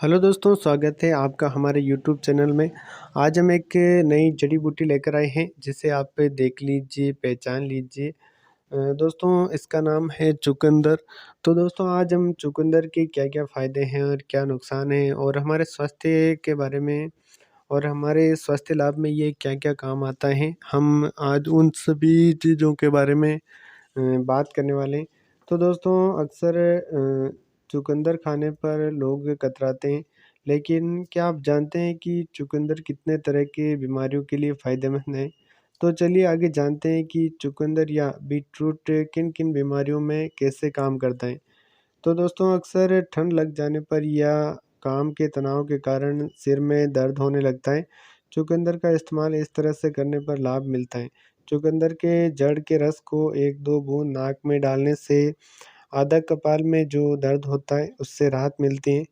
Hello दोस्तों, स्वागत है आपका हमारे यूट्यूब चैनल में। आज हम एक नई जड़ी बूटी लेकर आए हैं, जिसे आप देख लीजिए, पहचान लीजिए। दोस्तों, इसका नाम है चुकंदर। तो दोस्तों, आज हम चुकंदर के क्या-क्या फ़ायदे हैं और क्या नुकसान हैं, और हमारे स्वास्थ्य के बारे में और हमारे स्वास्थ्य लाभ में ये क्या-क्या काम आता है, हम आज उन सभी चीज़ों के बारे में बात करने वाले हैं। तो दोस्तों, अक्सर चुकंदर खाने पर लोग कतराते हैं, लेकिन क्या आप जानते हैं कि चुकंदर कितने तरह की बीमारियों के लिए फ़ायदेमंद है? तो चलिए आगे जानते हैं कि चुकंदर या बीटरूट किन-किन बीमारियों में कैसे काम करता है। तो दोस्तों, अक्सर ठंड लग जाने पर या काम के तनाव के कारण सिर में दर्द होने लगता है। चुकंदर का इस्तेमाल इस तरह से करने पर लाभ मिलता है। चुकंदर के जड़ के रस को 1-2 बूँद नाक में डालने से आधा कपाल में जो दर्द होता है, उससे राहत मिलती है।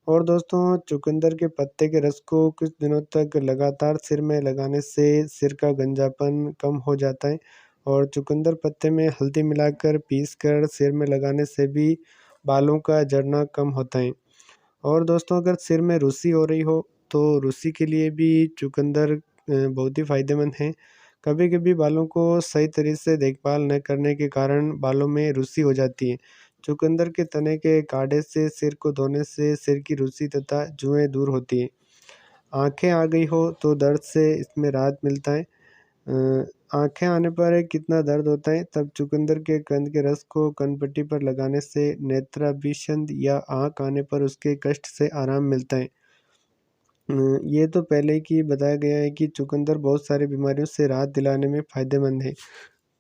और दोस्तों, चुकंदर के पत्ते के रस को कुछ दिनों तक लगातार सिर में लगाने से सिर का गंजापन कम हो जाता है, और चुकंदर पत्ते में हल्दी मिलाकर पीसकर सिर में लगाने से भी बालों का झड़ना कम होता है। और दोस्तों, अगर सिर में रुसी हो रही हो, तो रुसी के लिए भी चुकंदर बहुत ही फ़ायदेमंद है। कभी-कभी बालों को सही तरह से देखभाल न करने के कारण बालों में रुसी हो जाती है। चुकंदर के तने के काढ़े से सिर को धोने से सिर की रुसी तथा जुएँ दूर होती हैं। आँखें आ गई हो तो दर्द से इसमें राहत मिलता है। आँखें आने पर कितना दर्द होता है, तब चुकंदर के कंद के रस को कनपट्टी पर लगाने से नेत्राभिसंध या आँख आने पर उसके कष्ट से आराम मिलता है। ये तो पहले ही बताया गया है कि चुकंदर बहुत सारी बीमारियों से राहत दिलाने में फ़ायदेमंद है।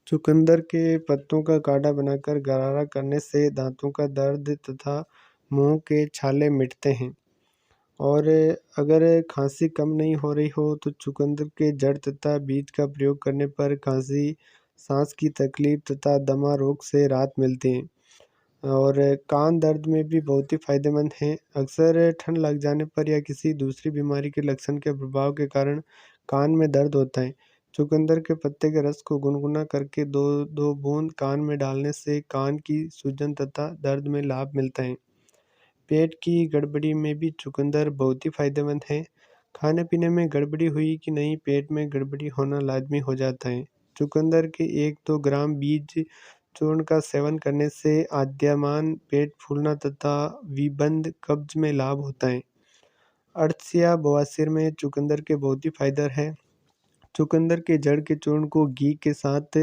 चुकंदर के पत्तों का काढ़ा बनाकर गरारा करने से दाँतों का दर्द तथा मुँह के छाले मिटते हैं। और अगर खाँसी कम नहीं हो रही हो, तो चुकंदर के जड़ तथा बीज का प्रयोग करने पर खाँसी, साँस की तकलीफ तथा दमा रोग से राहत मिलती है। और कान दर्द में भी बहुत ही फ़ायदेमंद हैं। अक्सर ठंड लग जाने पर या किसी दूसरी बीमारी के लक्षण के प्रभाव के कारण कान में दर्द होता है। चुकंदर के पत्ते के रस को गुनगुना करके 2-2 बूँद कान में डालने से कान की सूजन तथा दर्द में लाभ मिलता है। पेट की गड़बड़ी में भी चुकंदर बहुत ही फ़ायदेमंद है। खाने-पीने में गड़बड़ी हुई कि नहीं, पेट में गड़बड़ी होना लाज़मी हो जाता है। चुकंदर के 1-2 ग्राम बीज चूर्ण का सेवन करने से आद्यमान पेट फूलना तथा विबंध कब्ज़ में लाभ होता है। अर्श या बवासीर में चुकंदर के बहुत ही फ़ायदा है। चुकंदर के जड़ के चूर्ण को घी के साथ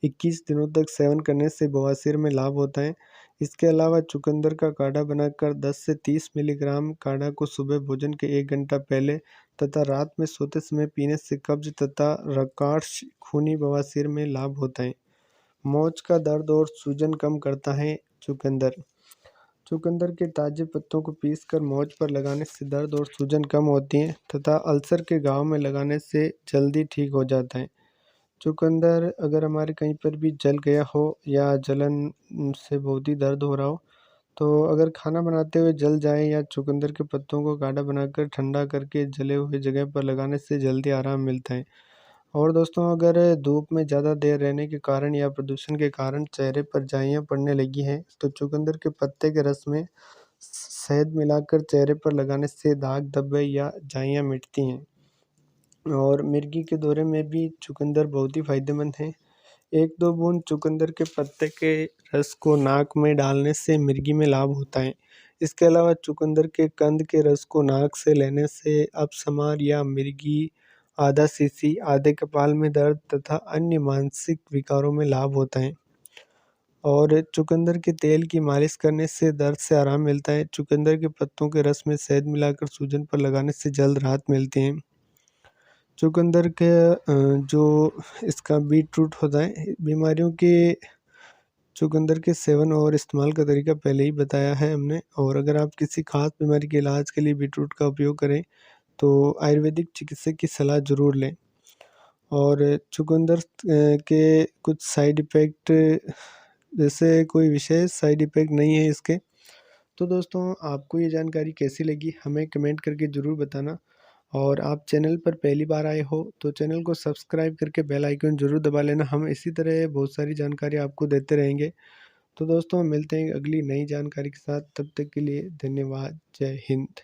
21 दिनों तक सेवन करने से बवासीर में लाभ होता है। इसके अलावा चुकंदर का काढ़ा बनाकर 10 से 30 मिलीग्राम काढ़ा को सुबह भोजन के 1 घंटा पहले तथा रात में सोते समय पीने से कब्ज़ तथा रक्तचाप खूनी बवासीर में लाभ होता है। मोच का दर्द और सूजन कम करता है चुकंदर। चुकंदर के ताज़े पत्तों को पीसकर मोच पर लगाने से दर्द और सूजन कम होती है तथा अल्सर के घाव में लगाने से जल्दी ठीक हो जाता है। चुकंदर अगर हमारे कहीं पर भी जल गया हो या जलन से बहुत ही दर्द हो रहा हो, तो अगर खाना बनाते हुए जल जाए या चुकंदर के पत्तों को काढ़ा बनाकर ठंडा करके जले हुए जगह पर लगाने से जल्दी आराम मिलता है। और दोस्तों, अगर धूप में ज़्यादा देर रहने के कारण या प्रदूषण के कारण चेहरे पर जाइयाँ पड़ने लगी हैं, तो चुकंदर के पत्ते के रस में शहद मिलाकर चेहरे पर लगाने से दाग धब्बे या जाइयाँ मिटती हैं। और मिर्गी के दौरे में भी चुकंदर बहुत ही फ़ायदेमंद है। 1-2 बूँद चुकंदर के पत्ते के रस को नाक में डालने से मिर्गी में लाभ होता है। इसके अलावा चुकंदर के कंद के रस को नाक से लेने से अपस्मार या मिर्गी, आधा सीसी, आधे कपाल में दर्द तथा अन्य मानसिक विकारों में लाभ होता है। और चुकंदर के तेल की मालिश करने से दर्द से आराम मिलता है। चुकंदर के पत्तों के रस में शहद मिलाकर सूजन पर लगाने से जल्द राहत मिलती है। चुकंदर के जो इसका बीटरूट होता है, बीमारियों के चुकंदर के सेवन और इस्तेमाल का तरीका पहले ही बताया है हमने। और अगर आप किसी खास बीमारी के इलाज के लिए बीटरूट का उपयोग करें, तो आयुर्वेदिक चिकित्सक की सलाह ज़रूर लें। और चुकंदर के कुछ साइड इफ़ेक्ट, जैसे कोई विशेष साइड इफ़ेक्ट नहीं है इसके। तो दोस्तों, आपको ये जानकारी कैसी लगी, हमें कमेंट करके ज़रूर बताना। और आप चैनल पर पहली बार आए हो, तो चैनल को सब्सक्राइब करके बेल आइकन ज़रूर दबा लेना। हम इसी तरह बहुत सारी जानकारी आपको देते रहेंगे। तो दोस्तों, मिलते हैं अगली नई जानकारी के साथ, तब तक के लिए धन्यवाद। जय हिंद।